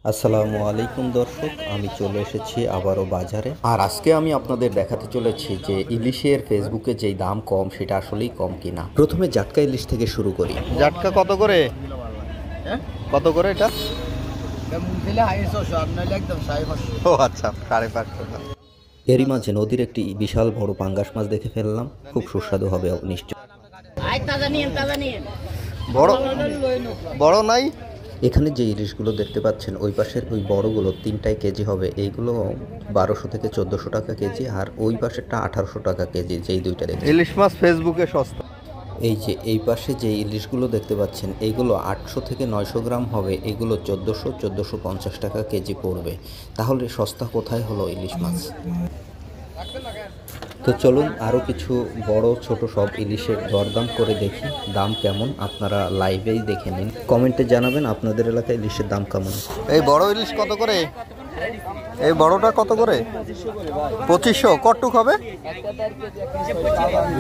আসসালামু আলাইকুম দর্শক, আমি চলে এসেছি আবারও বাজারে। আর আজকে আমি আপনাদের দেখাতে চলেছি যে ইলিশের ফেসবুকে যেই দাম কম সেটা আসলেই কম কিনা। প্রথমে জাটকা ইলিশ থেকে শুরু করি। জাটকা কত করে? কত করে এটা? ও আচ্ছা, 550 টাকা। এরই মাঝে নদীর একটি বিশাল বড় পাঙ্গাস মাছ দেখে ফেললাম। খুব সুস্বাদু হবে নিশ্চয়। বড় বড় নাই। এখানে যে ইলিশগুলো দেখতে পাচ্ছেন ওই পাশের ওই বড়গুলো 3টায় কেজি হবে, এইগুলো 1200 থেকে 1400 টাকা কেজি, আর ওই পাশেরটা 1800 টাকা কেজি। যেই দুইটা দেখে ইলিশ মাছ ফেসবুকে সস্তা। এই যে এই পাশে যে ইলিশগুলো দেখতে পাচ্ছেন এইগুলো 800 থেকে 900 গ্রাম হবে, এগুলো 1450 টাকা কেজি পড়বে। তাহলে সস্তা কোথায় হলো ইলিশ মাছ? তো চলুন আরও কিছু বড় ছোট সব ইলিশের দরদাম করে দেখি দাম কেমন। আপনারা লাইভেই দেখে নিন, কমেন্টে জানাবেন আপনাদের এলাকায় ইলিশের দাম কেমন। এই বড় ইলিশ কত করে? এই বড়টা কত করে? 2500। কটুক হবে?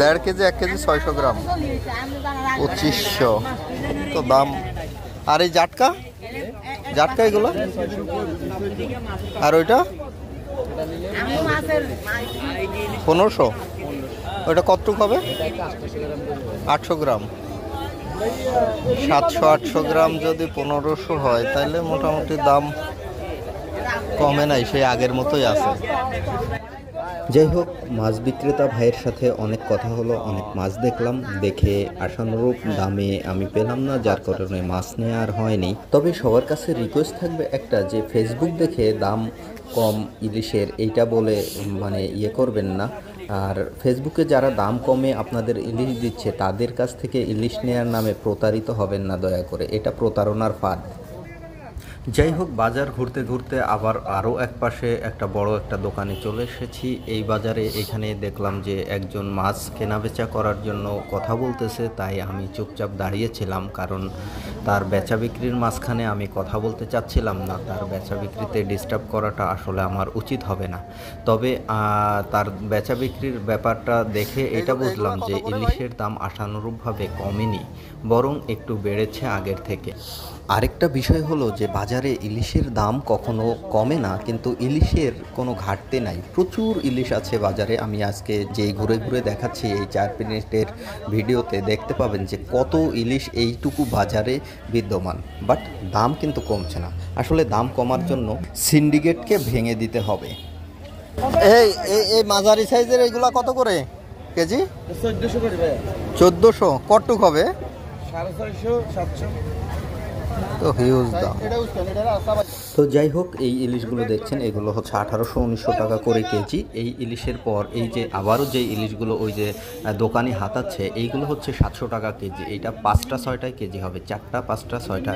1.5 কেজি, 1 কেজি 600 গ্রাম, 2500 তো দাম। আর এই জাটকা জাটকা এগুলো? আর ওইটা 1500। ওইটা কতটুক হবে? 800 গ্রাম। 700-800 গ্রাম যদি 1500 হয় তাহলে মোটামুটি দাম কমে নাই, সেই আগের মতোই আছে। যাই হোক, মাছ বিক্রেতা ভাইয়ের সাথে অনেক কথা হলো, অনেক মাছ দেখলাম, দেখে আশানুরূপ দামে আমি পেলাম না, যার কারণে মাছ নেওয়া আর হয়নি। তবে সবার কাছে রিকোয়েস্ট থাকবে একটা, যে ফেসবুক দেখে দাম কম ইলিশের এইটা বলে ইয়ে করবেন না। আর ফেসবুকে যারা দাম কমে আপনাদের ইলিশ দিচ্ছে তাদের কাছ থেকে ইলিশ নেয়ার নামে প্রতারিত হবেন না দয়া করে, এটা প্রতারণার ফাঁদ। যাই হোক, বাজার ঘুরতে ঘুরতে আবার আরও এক পাশে একটা বড় একটা দোকানে চলে এসেছি। এই বাজারে এখানে দেখলাম যে একজন মাছ কেনাবেচা করার জন্য কথা বলতেছে, তাই আমি চুপচাপ দাঁড়িয়েছিলাম, কারণ তার বেচা বিক্রির মাঝখানে আমি কথা বলতে চাচ্ছিলাম না। তার বেচা বিক্রিতে ডিস্টার্ব করাটা আসলে আমার উচিত হবে না। তবে তার বেচা বিক্রির ব্যাপারটা দেখে এটা বুঝলাম যে ইলিশের দাম আশানুরূপভাবে কমেনি, বরং একটু বেড়েছে আগের থেকে। আরেকটা বিষয় হলো যে বাজারে ইলিশের দাম কখনো কমে না, কিন্তু ইলিশের কোনো ঘাটতি নাই, প্রচুর ইলিশ আছে বাজারে। আমি আজকে যে ঘুরে ঘুরে দেখাচ্ছি এই 4 মিনিটের ভিডিওতে দেখতে পাবেন যে কত ইলিশ এইটুকু বাজারে বিদ্যমান, বাট দাম কিন্তু কমছে না। আসলে দাম কমার জন্য সিন্ডিকেটকে ভেঙে দিতে হবে। এই এই মাঝারি সাইজের এইগুলা কত করে কেজি? 1400 করে। 1400 কটুক হবে? 450, 700। তো হিউজ দাম। তো যাই হোক, এই ইলিশগুলো দেখছেন এগুলো হচ্ছে 1800-1900 টাকা করে কেজি। এই ইলিশের পর এই যে আবারও যে ইলিশগুলো ওই যে দোকানি হাতাচ্ছে এইগুলো হচ্ছে 700 টাকা কেজি। এইটা 5টা 6টায় কেজি হবে, 4টা 5টা 6টা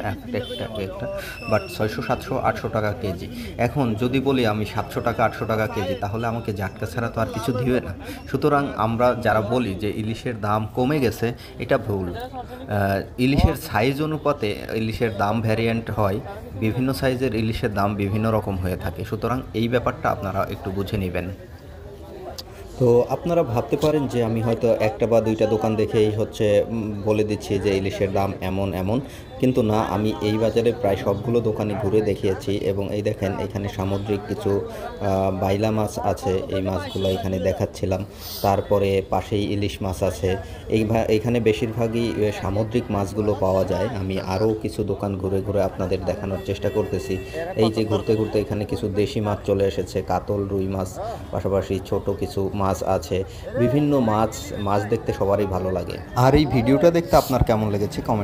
একটা, বাট 600 700 800 টাকা কেজি। এখন যদি বলি আমি 700 টাকা 800 টাকা কেজি, তাহলে আমাকে জাটকা ছাড়া তো আর কিছু দিবে না। সুতরাং আমরা যারা বলি যে ইলিশের দাম কমে গেছে, এটা ভুল। ইলিশের সাইজ অনুপাতে ইলিশের দাম ভ্যারিয়েন্ট হয়, বিভিন্ন সাইজের ইলিশের দাম বিভিন্ন রকম হয়ে থাকে। সুতরাং এই ব্যাপারটা আপনারা একটু বুঝে নেবেন। তো আপনারা ভাবতে পারেন যে আমি হয়তো একটা বা দুইটা দোকান দেখেই হচ্ছে বলে দিচ্ছি যে ইলিশের দাম এমন এমন, কিন্তু না, আমি এই বাজারে প্রায় সবগুলো দোকানে ঘুরে দেখিয়েছি। এবং এই দেখেন এখানে সামুদ্রিক কিছু বাইলা মাছ আছে, এই মাছগুলো এখানে দেখাচ্ছিলাম। তারপরে পাশেই ইলিশ মাছ আছে। এইখানে বেশিরভাগই সামুদ্রিক মাছগুলো পাওয়া যায়। আমি আরও কিছু দোকান ঘুরে ঘুরে আপনাদের দেখানোর চেষ্টা করতেছি। এই যে ঘুরতে ঘুরতে এখানে কিছু দেশি মাছ চলে এসেছে, কাতল, রুই মাছ, পাশাপাশি ছোট কিছু মাছ আছে। বিভিন্ন মাছ দেখতে সবারই ভালো লাগে। আর এই ভিডিওটা দেখতে আপনার কেমন লেগেছে কমেন্ট